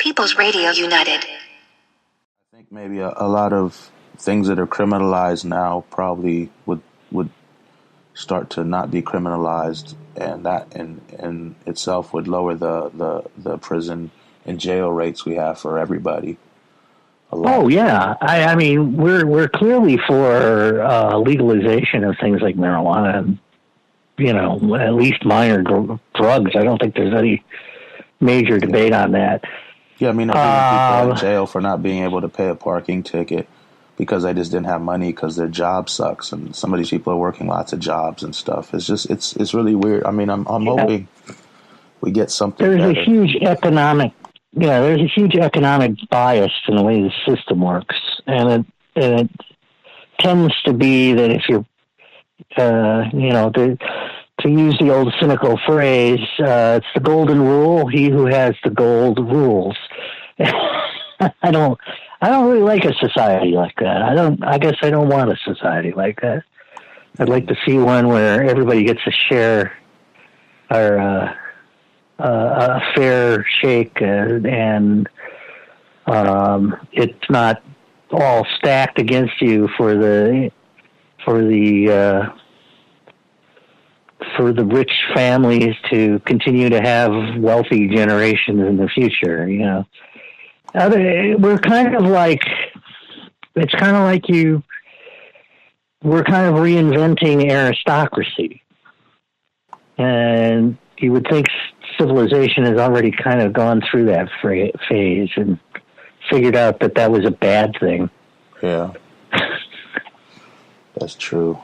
People's Radio United. I think maybe a lot of things that are criminalized now probably would start to not be criminalized, and that in itself would lower the prison and jail rates we have for everybody. Oh yeah, I mean we're clearly for legalization of things like marijuana, and, at least minor drugs. I don't think there's any major debate on that. Yeah, I mean, people in jail for not being able to pay a parking ticket because they just didn't have money because their job sucks, and some of these people are working lots of jobs and stuff. It's just it's really weird. I mean, I'm hoping we get something. There's better. a huge economic bias in the way the system works, and it tends to be that if you're, to use the old cynical phrase, it's the golden rule. He who has the gold rules. I don't really like a society like that. I guess I don't want a society like that. I'd like to see one where everybody gets a share or a fair shake, and it's not all stacked against you for the rich families to continue to have wealthy generations in the future. We're kind of like, we're kind of reinventing aristocracy. And you would think civilization has already kind of gone through that phase and figured out that was a bad thing. Yeah. That's true.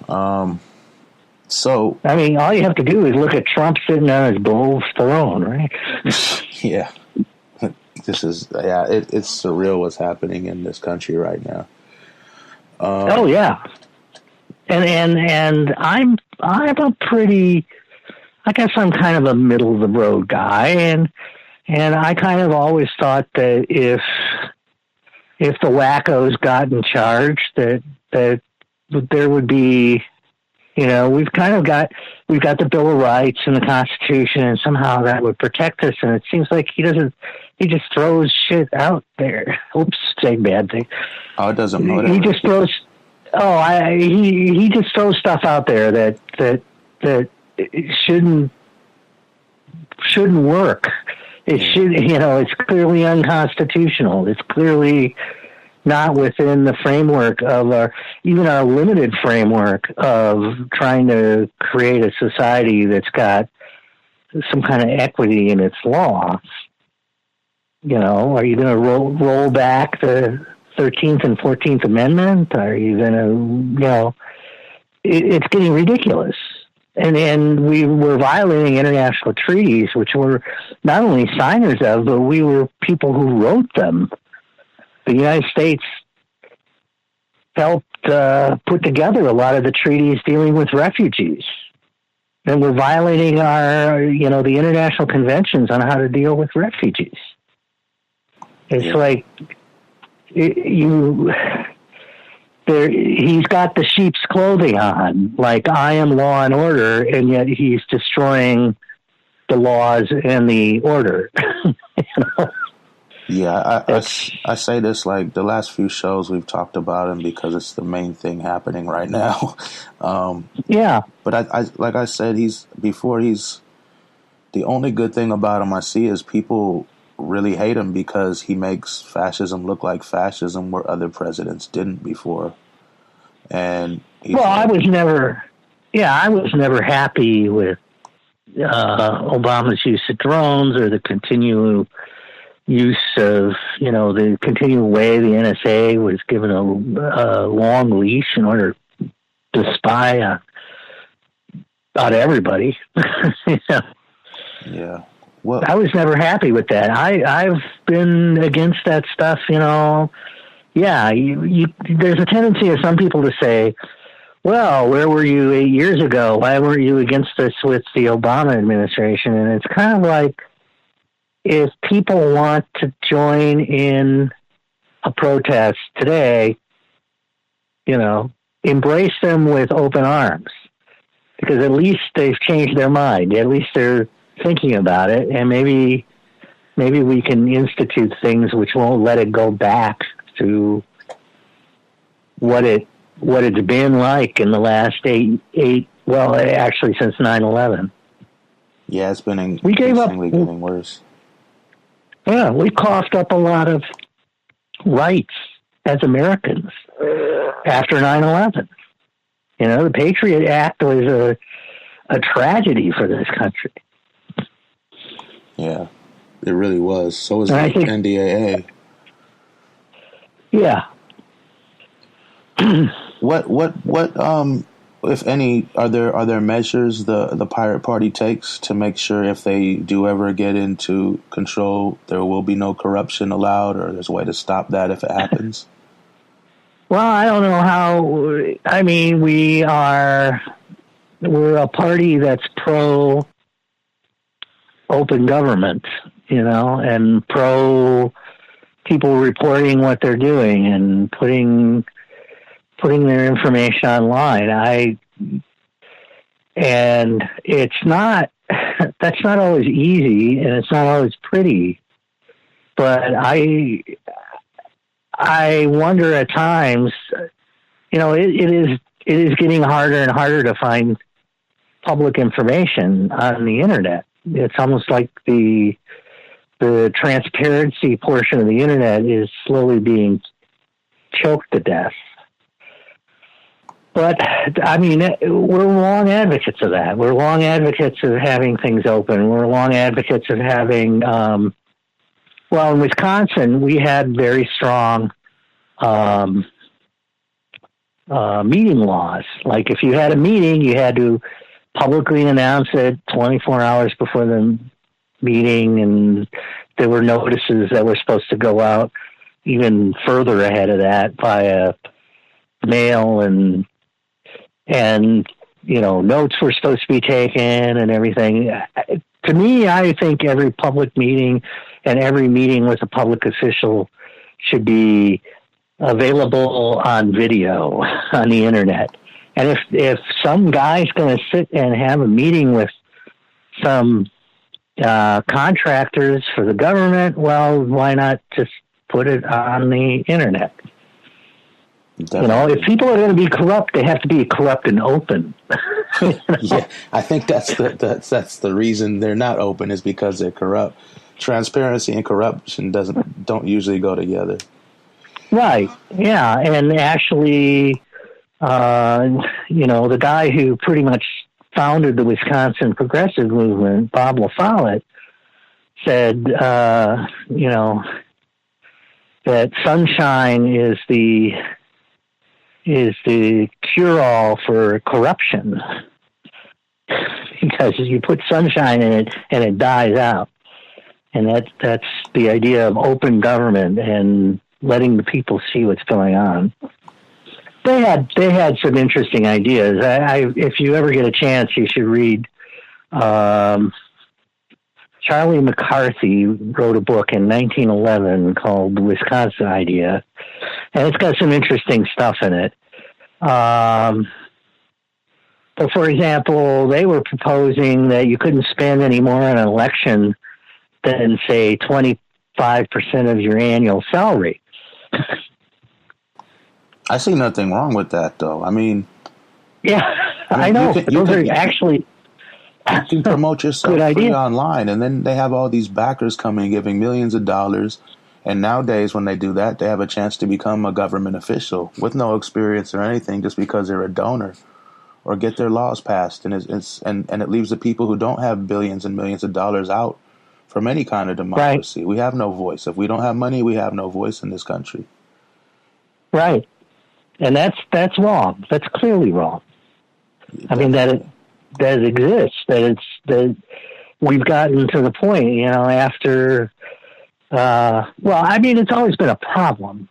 So, I mean, all you have to do is look at Trump sitting on his gold throne, right? Yeah. It's surreal what's happening in this country right now. Oh yeah, and I'm a pretty, I guess I'm kind of a middle of the road guy, and I kind of always thought that if the wackos got in charge, that there would be, we've got the Bill of Rights and the Constitution, and somehow that would protect us. And it seems like he just throws shit out there. Oops, saying bad thing. Oh, it doesn't matter. He just throws. He just throws stuff out there that it shouldn't work. It should, it's clearly unconstitutional. It's clearly not within the framework of even our limited framework of trying to create a society that's got some kind of equity in its law. Are you going to roll back the 13th and 14th Amendment? Are you going to, it's getting ridiculous. And we were violating international treaties, which we're not only signers of, but we were people who wrote them. The United States helped put together a lot of the treaties dealing with refugees. And we're violating our, the international conventions on how to deal with refugees. It's like he's got the sheep's clothing on, like I am law and order, and yet he's destroying the laws and the order. Yeah, I say this like the last few shows we've talked about him because it's the main thing happening right now. Yeah. But I like I said, he's the only good thing about him I see is people really hate him because he makes fascism look like fascism where other presidents didn't before. And I was never happy with Obama's use of drones or the continual use of, the continual way the NSA was given a long leash in order to spy on everybody. Yeah. Well, I was never happy with that. I've been against that stuff, Yeah, there's a tendency of some people to say, well, where were you 8 years ago? Why weren't you against us with the Obama administration? And it's kind of like, if people want to join in a protest today, embrace them with open arms, because at least they've changed their mind. At least they're thinking about it, and maybe maybe we can institute things which won't let it go back to what it's been like in the last well, actually since 9/11. Yeah, it's been increasingly getting worse. Yeah, we coughed up a lot of rights as Americans after 9/11. You know, the Patriot Act was a tragedy for this country. Yeah, it really was. So was the NDAA. Yeah. What if any are there measures the Pirate Party takes to make sure if they do ever get into control there will be no corruption allowed, or there's a way to stop that if it happens? Well, I don't know how. I mean, we're a party that's pro open government, you know, and pro people reporting what they're doing and putting their information online. And it's not, that's not always easy and it's not always pretty, but I wonder at times, you know, it is getting harder and harder to find public information on the internet. It's almost like the transparency portion of the internet is slowly being choked to death. But, I mean, we're long advocates of that. We're long advocates of having things open. We're long advocates of having, well, in Wisconsin, we had very strong meeting laws. Like, if you had a meeting, you had to publicly announce it 24 hours before the meeting, and there were notices that were supposed to go out even further ahead of that via mail, and you know, notes were supposed to be taken and everything. To me, I think every public meeting and every meeting with a public official should be available on video on the internet. And if some guy's going to sit and have a meeting with some contractors for the government, well, why not just put it on the internet? Definitely. You know, if people are going to be corrupt, they have to be corrupt and open. Yeah, I think that's the reason they're not open, is because they're corrupt. Transparency and corruption don't usually go together. Right. Yeah, and actually, you know, the guy who pretty much founded the Wisconsin progressive movement, Bob LaFollette, said, you know, that sunshine is the cure-all for corruption, because you put sunshine in it and it dies out. And that's the idea of open government and letting the people see what's going on. They had some interesting ideas. If you ever get a chance, you should read. Charlie McCarthy wrote a book in 1911 called The Wisconsin Idea, and it's got some interesting stuff in it. So, for example, they were proposing that you couldn't spend any more on an election than, say, 25% of your annual salary. I see nothing wrong with that, though. I mean, yeah, I know. Those are actually. You can promote yourself free online, and then they have all these backers coming, giving millions of dollars. And nowadays, when they do that, they have a chance to become a government official with no experience or anything, just because they're a donor, or get their laws passed. And it leaves the people who don't have billions and millions of dollars out from any kind of democracy. Right. We have no voice. If we don't have money, we have no voice in this country. Right, and that's wrong. That's clearly wrong. I mean, that exists, that we've gotten to the point, you know, after, well, I mean, it's always been a problem.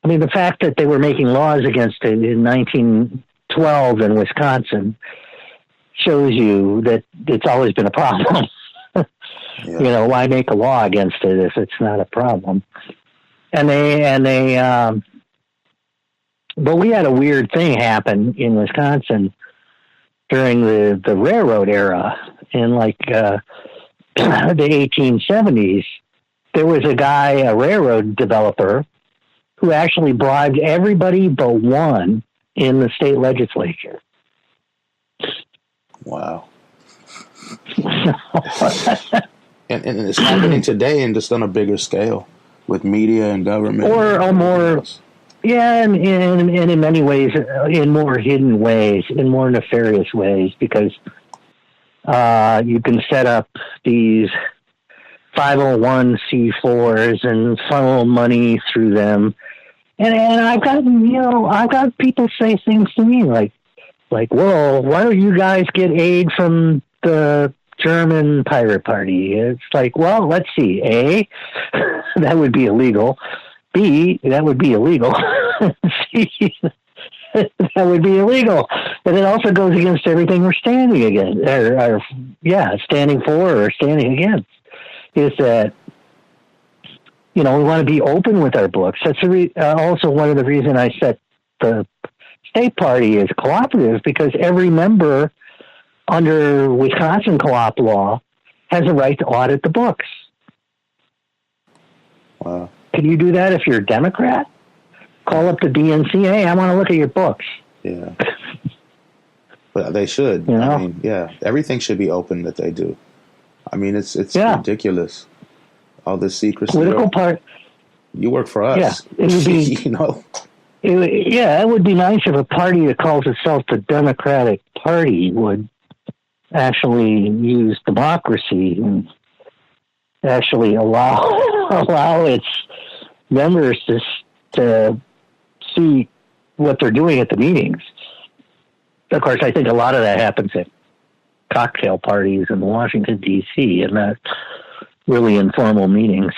I mean, the fact that they were making laws against it in 1912 in Wisconsin shows you that it's always been a problem. Yeah. You know, why make a law against it if it's not a problem? But we had a weird thing happen in Wisconsin during the railroad era in like the 1870s. there was a guy, a railroad developer, who actually bribed everybody but one in the state legislature. Wow. and it's happening today and just on a bigger scale with media and government. Or a more, yeah, and in many ways, in more hidden ways, in more nefarious ways, because you can set up these 501c4s and funnel money through them. And I've got people say things to me like, well, why don't you guys get aid from the German Pirate Party? It's like, well, let's see. A, that would be illegal. B, that would be illegal. C, that would be illegal. And it also goes against everything we're standing against, standing for or standing against, is that, we want to be open with our books. That's also one of the reasons I set the state party as cooperative, because every member under Wisconsin co-op law has a right to audit the books. Wow. Can you do that if you're a Democrat? Call up the DNC, hey, I want to look at your books. Yeah. But they should. I mean, yeah, everything should be open that they do. I mean, it's ridiculous. All this secrecy. Political part. You work for us. Yeah, it would be, it would be nice if a party that calls itself the Democratic Party would actually use democracy and actually allow its members to see what they're doing at the meetings. Of course, I think a lot of that happens at cocktail parties in Washington, D.C., and not really informal meetings.